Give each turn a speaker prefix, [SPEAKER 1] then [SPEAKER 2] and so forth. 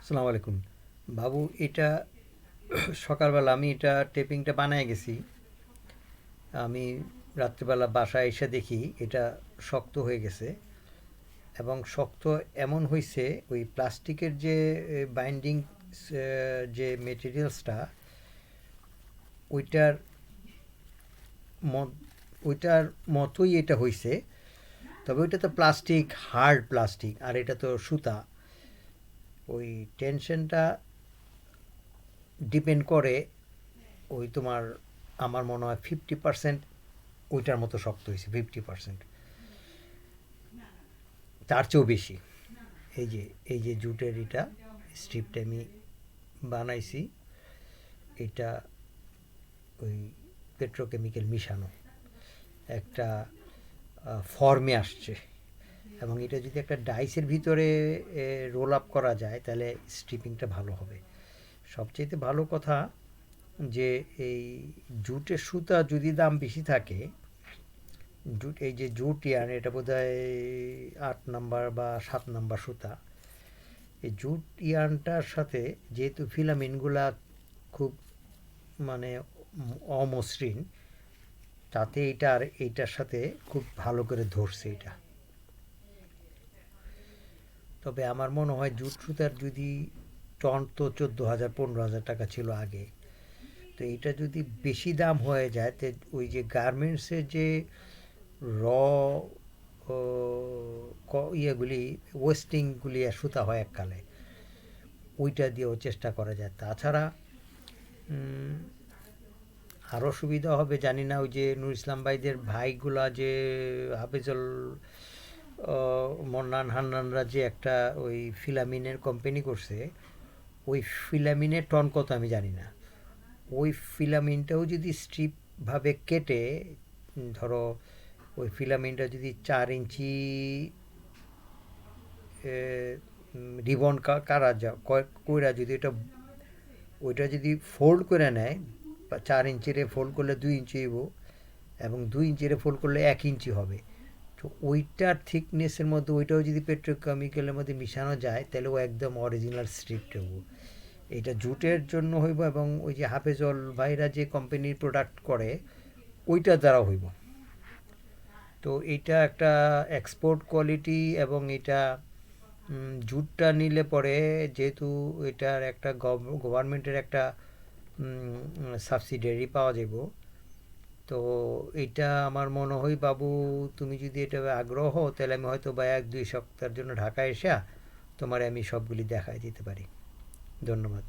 [SPEAKER 1] আসসালামু আলাইকুম বাবু। এটা সকালবেলা আমি এটা টেপিংটা বানায় গেছি। আমি রাত্রিবেলা বাসায় এসে দেখি এটা শক্ত হয়ে গেছে, এবং শক্ত এমন হয়েছে ওই প্লাস্টিকের যে বাইন্ডিং যে মেটেরিয়ালসটা, ওইটার ওইটার মতোই এটা হয়েছে। তবে ওইটা তো প্লাস্টিক, হার্ড প্লাস্টিক, আর এটা তো সুতা। ওই টেনশনটা ডিপেন্ড করে ওই তোমার, আমার মনে হয় 50% ওইটার মতো শক্ত হয়েছে, 50%, তার চেয়েও বেশি। এই যে এই যে জুটের এটা স্ট্রিপটা আমি বানাইছি, এটা ওই পেট্রোকেমিক্যাল মিশানো একটা ফর্মে আসছে। এবং এটা যদি একটা ডাইসের ভিতরে রোল আপ করা যায় তাহলে স্ট্রিপিংটা ভালো হবে। সবচেয়ে ভালো কথা যে এই জুটের সুতা যদি দাম বেশি থাকে, জুট, এই যে জুট ইয়ার্ন, এটা বোধহয় 8 নাম্বার বা 7 নাম্বার সুতা। এই জুট ইয়ার্নটার সাথে যেহেতু ফিলামেন্টগুলা খুব মানে অমসৃণ, তাতে এটা আর এইটার সাথে খুব ভালো করে ধরছে এটা। তবে আমার মনে হয় জুট সুতার যদি টন তো 14,000 15,000 টাকা ছিল আগে। তো এটা যদি বেশি দাম হয়ে যায় তো ওই যে গার্মেন্টসের যে র ইয়েগুলি, ওয়েস্টিংগুলি সুতা হয় এককালে, ওইটা দিয়েও চেষ্টা করা যায়। তাছাড়া আরও সুবিধা হবে জানি না, ওই যে নুর ইসলাম ভাইদের ভাইগুলা যে হাফেজল মন্নান হান্নানরা যে একটা ওই ফিলামিনের কোম্পানি করছে, ওই ফিলামিনের টন কত আমি জানি না। ওই ফিলামিনটাও যদি স্ট্রিপভাবে কেটে, ধরো ওই ফিলামিনটা যদি 4 ইঞ্চি রিবন কারা যা কইরা যদি এটা, ওইটা যদি ফোল্ড করে নেয়, 4 ইঞ্চিরে ফোল্ড করলে 2 ইঞ্চি হইব, এবং 2 ইঞ্চিরে ফোল্ড করলে 1 ইঞ্চি হবে। তো ওইটার থিকনেসের মধ্যে ওইটাও যদি পেট্রোকেমিক্যালের মধ্যে মিশানো যায় তাহলে ও একদম অরিজিনাল স্ট্রিপ হইব। এটা জুটের জন্য হইব, এবং ওই যে হাফেজল ভাইরা যে কোম্পানির প্রোডাক্ট করে ওইটা দ্বারা হইব। তো এইটা একটা এক্সপোর্ট কোয়ালিটি, এবং এটা জুটটা নিলে পরে যেহেতু এটার একটা গভর্নমেন্টের একটা সাবসিডিয়ারি পাওয়া যাব। তো এইটা আমার মনে হয় বাবু, তুমি যদি এটা আগ্রহ হও তাহলে আমি হয়তো বা 1-2 সপ্তাহের জন্য ঢাকায় এসে তোমার আমি সবগুলি দেখাই দিতে পারি। ধন্যবাদ।